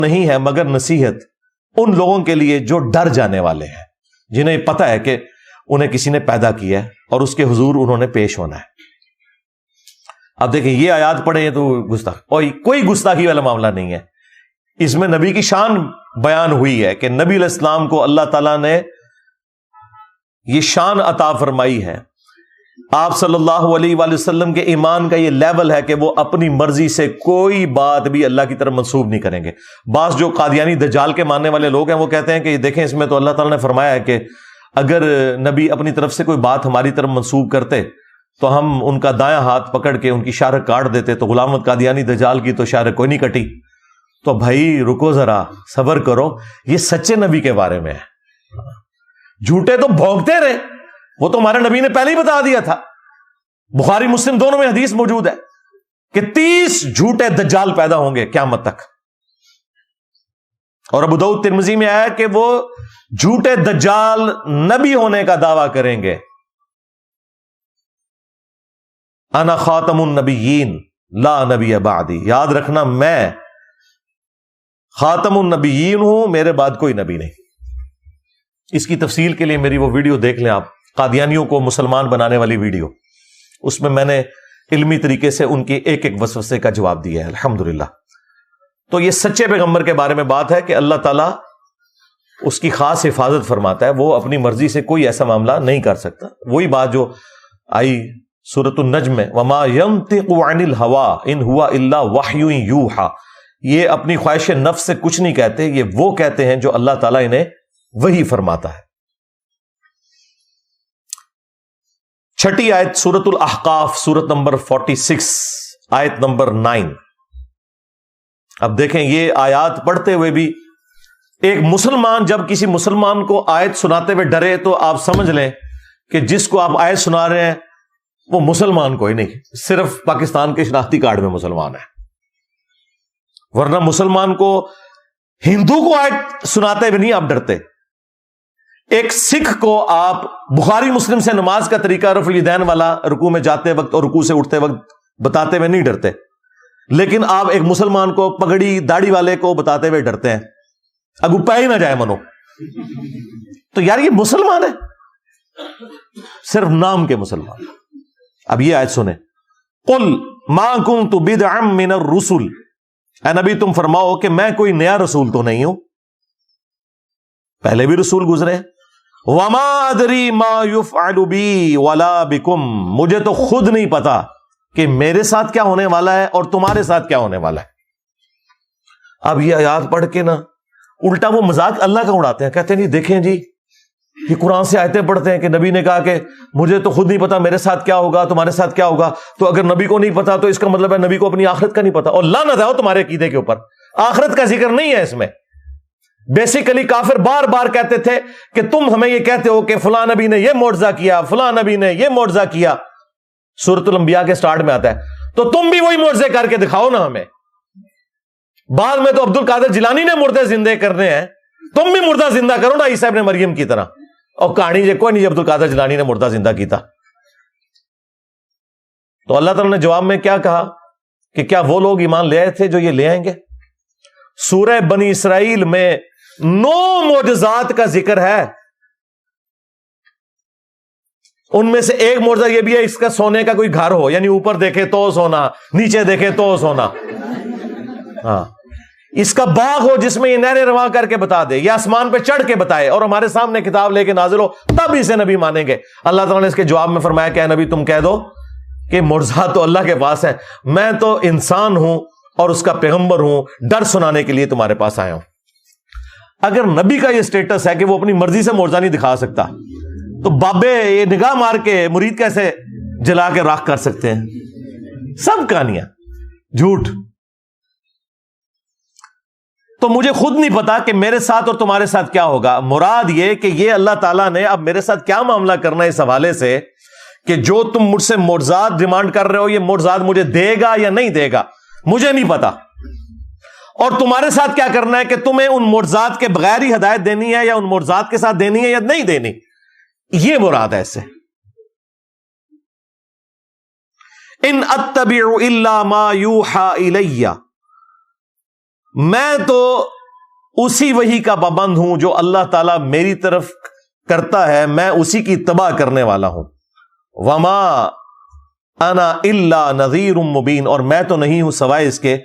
نہیں ہے مگر نصیحت ان لوگوں کے لیے جو ڈر جانے والے ہیں، جنہیں پتہ ہے کہ انہیں کسی نے پیدا کیا ہے اور اس کے حضور انہوں نے پیش ہونا ہے۔ اب دیکھیں یہ آیات پڑھیں تو کوئی گستاخی والا معاملہ نہیں ہے، اس میں نبی کی شان بیان ہوئی ہے کہ نبی علیہ السلام کو اللہ تعالیٰ نے یہ شان عطا فرمائی ہے۔ آپ صلی اللہ علیہ وآلہ وسلم کے ایمان کا یہ لیول ہے کہ وہ اپنی مرضی سے کوئی بات بھی اللہ کی طرف منسوب نہیں کریں گے۔ بعض جو قادیانی دجال کے ماننے والے لوگ ہیں وہ کہتے ہیں کہ دیکھیں اس میں تو اللہ تعالیٰ نے فرمایا ہے کہ اگر نبی اپنی طرف سے کوئی بات ہماری طرف منسوب کرتے تو ہم ان کا دایاں ہاتھ پکڑ کے ان کی شارک کاٹ دیتے، تو غلام احمد قادیانی دجال کی تو شارک کوئی نہیں کٹی۔ تو بھائی رکو ذرا، صبر کرو، یہ سچے نبی کے بارے میں ہے، جھوٹے تو بھونکتے رہے، وہ تو ہمارے نبی نے پہلے ہی بتا دیا تھا، بخاری مسلم دونوں میں حدیث موجود ہے کہ 30 جھوٹے دجال پیدا ہوں گے قیامت تک، اور ابو داؤد ترمذی میں آیا کہ وہ جھوٹے دجال نبی ہونے کا دعویٰ کریں گے، انا خاتم النبیین لا نبی بعدی، یاد رکھنا میں خاتم النبیین ہوں، میرے بعد کوئی نبی نہیں۔ اس کی تفصیل کے لیے میری وہ ویڈیو دیکھ لیں آپ، قادیانیوں کو مسلمان بنانے والی ویڈیو، اس میں میں نے علمی طریقے سے ان کے ایک ایک وسوسے کا جواب دیا ہے الحمدللہ۔ تو یہ سچے پیغمبر کے بارے میں بات ہے کہ اللہ تعالیٰ اس کی خاص حفاظت فرماتا ہے، وہ اپنی مرضی سے کوئی ایسا معاملہ نہیں کر سکتا۔ وہی بات جو آئی سورۃ النجم میں، وما ينطق عن الهوى ان هو الا وحی یوحى، یہ اپنی خواہش نفس سے کچھ نہیں کہتے، یہ وہ کہتے ہیں جو اللہ تعالیٰ انہیں وحی فرماتا ہے۔ چھٹی آیت سورۃ الاحقاف، سورت نمبر 46 آیت نمبر 9۔ اب دیکھیں یہ آیات پڑھتے ہوئے بھی ایک مسلمان جب کسی مسلمان کو آیت سناتے ہوئے ڈرے تو آپ سمجھ لیں کہ جس کو آپ آیت سنا رہے ہیں وہ مسلمان کوئی نہیں، صرف پاکستان کے شناختی کارڈ میں مسلمان ہے، ورنہ مسلمان کو ہندو کو آیت سناتے ہوئے نہیں آپ ڈرتے۔ ایک سکھ کو آپ بخاری مسلم سے نماز کا طریقہ رفع الیدین والا رکوع میں جاتے وقت اور رکوع سے اٹھتے وقت بتاتے ہوئے نہیں ڈرتے، لیکن آپ ایک مسلمان کو پگڑی داڑھی والے کو بتاتے ہوئے ڈرتے ہیں، اگو پہ ہی نہ جائے منو، تو یار یہ مسلمان ہے، صرف نام کے مسلمان۔ اب یہ آیت سنیں، قل ما کنت بدعا من الرسل، اے نبی تم فرماؤ کہ میں کوئی نیا رسول تو نہیں ہوں، پہلے بھی رسول گزرے ہیں، وما ادری ما يفعل بی ولا بکم، مجھے تو خود نہیں پتا کہ میرے ساتھ کیا ہونے والا ہے اور تمہارے ساتھ کیا ہونے والا ہے۔ اب یہ آیات پڑھ کے نا الٹا وہ مذاق اللہ کا اڑاتے ہیں، کہتے ہیں جی دیکھیں جی یہ قرآن سے آیتیں پڑھتے ہیں کہ نبی نے کہا کہ مجھے تو خود نہیں پتا میرے ساتھ کیا ہوگا تمہارے ساتھ کیا ہوگا، تو اگر نبی کو نہیں پتا تو اس کا مطلب ہے نبی کو اپنی آخرت کا نہیں پتا، اور لعنت ہے تمہارے عقیدے کے اوپر، آخرت کا ذکر نہیں ہے اس میں۔ بیسیکلی کافر بار بار کہتے تھے کہ تم ہمیں یہ کہتے ہو کہ فلاں نبی نے یہ معجزہ کیا، فلاں نبی نے یہ معجزہ کیا، سورۃ الانبیاء کے سٹارٹ میں آتا ہے، تو تم بھی وہی معجزے کر کے دکھاؤ نا ہمیں۔ بعد میں تو عبد القادر جیلانی نے مردے زندے کرنے ہیں، تم بھی مردہ زندہ کرو نا عیسیٰ ابن مریم کی طرح، اور کہانی جو کوئی نہیں عبد القادر جیلانی نے مردہ زندہ کیتا۔ تو اللہ تعالیٰ نے جواب میں کیا کہا کہ کیا وہ لوگ ایمان لے آئے تھے جو یہ لے آئیں گے؟ سورہ بنی اسرائیل میں 9 معجزات کا ذکر ہے، ان میں سے ایک معجزہ یہ بھی ہے اس کا سونے کا کوئی گھر ہو، یعنی اوپر دیکھے تو سونا، نیچے دیکھے تو سونا، ہاں اس کا باغ ہو جس میں یہ نہریں رواں کر کے بتا دے، یا آسمان پہ چڑھ کے بتائے اور ہمارے سامنے کتاب لے کے نازل ہو، تب اسے نبی مانیں گے۔ اللہ تعالیٰ نے اس کے جواب میں فرمایا کہ اے نبی تم کہہ دو کہ معجزات تو اللہ کے پاس ہے، میں تو انسان ہوں اور اس کا پیغمبر ہوں، ڈر سنانے کے لیے تمہارے پاس آیا ہوں۔ اگر نبی کا یہ سٹیٹس ہے کہ وہ اپنی مرضی سے معجزہ نہیں دکھا سکتا، تو بابے یہ نگاہ مار کے مرید کیسے جلا کے راکھ کر سکتے ہیں؟ سب کہانیاں جھوٹ۔ تو مجھے خود نہیں پتا کہ میرے ساتھ اور تمہارے ساتھ کیا ہوگا، مراد یہ کہ یہ اللہ تعالیٰ نے اب میرے ساتھ کیا معاملہ کرنا ہے اس حوالے سے کہ جو تم مجھ سے معجزات ڈیمانڈ کر رہے ہو یہ معجزات مجھے دے گا یا نہیں دے گا، مجھے نہیں پتا، اور تمہارے ساتھ کیا کرنا ہے کہ تمہیں ان معجزات کے بغیر ہی ہدایت دینی ہے یا ان معجزات کے ساتھ دینی ہے یا نہیں دینی، یہ مراد ہے اس سے۔ ان اتبع الا ما یوحى الی، میں تو اسی وحی کا پابند ہوں جو اللہ تعالیٰ میری طرف کرتا ہے، میں اسی کی اتباع کرنے والا ہوں. وما انا الا نذیر مبین، اور میں تو نہیں ہوں سوائے اس کے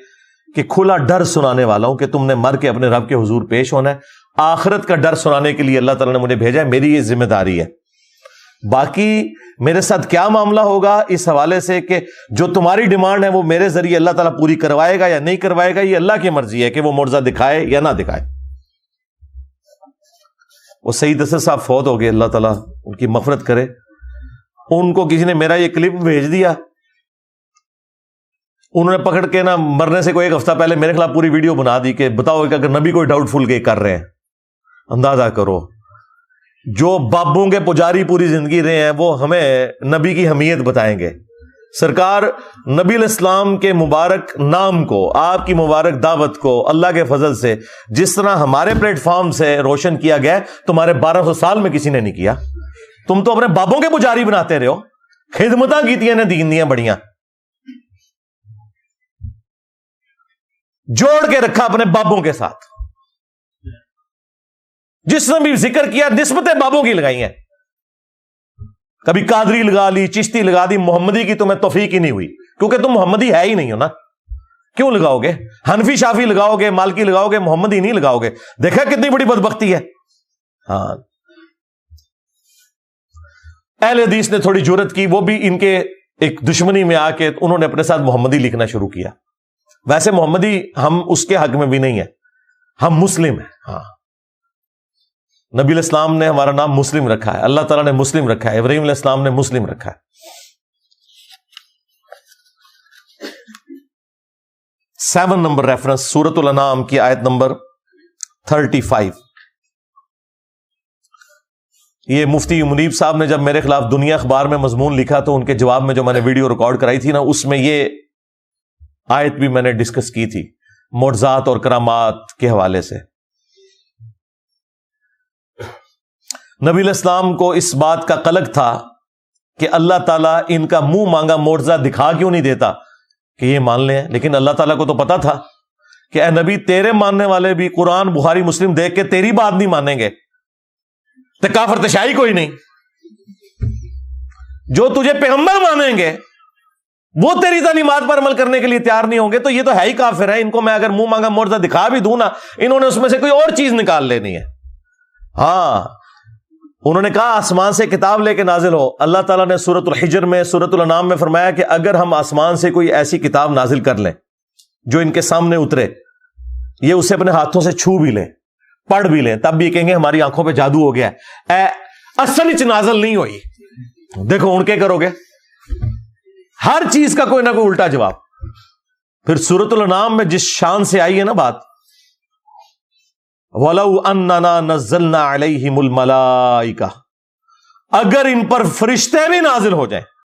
کہ کھلا ڈر سنانے والا ہوں کہ تم نے مر کے اپنے رب کے حضور پیش ہونا ہے. آخرت کا ڈر سنانے کے لیے اللہ تعالیٰ نے مجھے بھیجا ہے، میری یہ ذمہ داری ہے. باقی میرے ساتھ کیا معاملہ ہوگا اس حوالے سے کہ جو تمہاری ڈیمانڈ ہے وہ میرے ذریعے اللہ تعالیٰ پوری کروائے گا یا نہیں کروائے گا، یہ اللہ کی مرضی ہے کہ وہ معجزہ دکھائے یا نہ دکھائے. وہ سعید اسد صاحب فوت ہو گئے، اللہ تعالیٰ ان کی مغفرت کرے. ان کو کسی نے میرا یہ کلپ بھیج دیا، انہوں نے پکڑ کے نا مرنے سے کوئی ایک ہفتہ پہلے میرے خلاف پوری ویڈیو بنا دی کہ بتاؤ کہ اگر نبی کوئی ڈاؤٹ فل کے کر رہے ہیں. اندازہ کرو، جو بابوں کے پجاری پوری زندگی رہے ہیں وہ ہمیں نبی کی اہمیت بتائیں گے. سرکار نبی علیہ السلام کے مبارک نام کو، آپ کی مبارک دعوت کو اللہ کے فضل سے جس طرح ہمارے پلیٹ فارم سے روشن کیا گیا تمہارے 1200 سال میں کسی نے نہیں کیا. تم تو اپنے بابوں کے پجاری بناتے رہے ہو، خدمتاں کیتیاں نے دین دیاں بڑیاں، جوڑ کے رکھا اپنے بابوں کے ساتھ. جس نے بھی ذکر کیا نسبتیں بابوں کی لگائی ہیں، کبھی قادری لگا لی، چشتی لگا دی، محمدی کی تمہیں توفیق ہی نہیں ہوئی کیونکہ تم محمدی ہے ہی نہیں ہو نا. کیوں لگاؤ گے؟ حنفی شافی لگاؤ گے، مالکی لگاؤ گے، محمدی نہیں لگاؤ گے. دیکھا کتنی بڑی بدبختی ہے. ہاں، اہل حدیث نے تھوڑی جرت کی، وہ بھی ان کے ایک دشمنی میں آ کے انہوں نے اپنے ساتھ محمدی لکھنا شروع کیا. ویسے محمدی ہم اس کے حق میں بھی نہیں ہے، ہم مسلم ہیں. ہاں، نبی علیہ السلام نے ہمارا نام مسلم رکھا ہے، اللہ تعالیٰ نے مسلم رکھا ہے، ابراہیم علیہ السلام نے مسلم رکھا ہے. 7 نمبر ریفرنس سورۃ الانعام کی آیت نمبر 35. یہ مفتی منیب صاحب نے جب میرے خلاف دنیا اخبار میں مضمون لکھا تو ان کے جواب میں جو میں نے ویڈیو ریکارڈ کرائی تھی نا، اس میں یہ آیت بھی میں نے ڈسکس کی تھی معجزات اور کرامات کے حوالے سے. نبی علیہ السلام کو اس بات کا قلق تھا کہ اللہ تعالیٰ ان کا منہ مانگا معجزہ دکھا کیوں نہیں دیتا کہ یہ مان لیں، لیکن اللہ تعالیٰ کو تو پتا تھا کہ اے نبی تیرے ماننے والے بھی قرآن بخاری مسلم دیکھ کے تیری بات نہیں مانیں گے، تو کافر تشائی کوئی نہیں. جو تجھے پیغمبر مانیں گے وہ تیری تعلیمات پر عمل کرنے کے لیے تیار نہیں ہوں گے، تو یہ تو ہے ہی کافر ہے. ان کو میں اگر منہ مانگا معجزہ دکھا بھی دوں نا، انہوں نے اس میں سے کوئی اور چیز نکال لینی ہے. ہاں، انہوں نے کہا آسمان سے کتاب لے کے نازل ہو. اللہ تعالیٰ نے سورۃ الحجر میں، سورۃ الانعام میں فرمایا کہ اگر ہم آسمان سے کوئی ایسی کتاب نازل کر لیں جو ان کے سامنے اترے، یہ اسے اپنے ہاتھوں سے چھو بھی لیں، پڑھ بھی لیں، تب بھی کہیں گے ہماری آنکھوں پہ جادو ہو گیا ہے، اصل وچ نازل نہیں ہوئی. دیکھو ہن کے کرو گے؟ ہر چیز کا کوئی نہ کوئی الٹا جواب. پھر سورۃ الانعام میں جس شان سے آئی ہے نا بات، وَلَوْ أَنَّنَا نَزَّلْنَا عَلَيْهِمُ الْمَلَائِكَةَ، اگر ان پر فرشتے بھی نازل ہو جائیں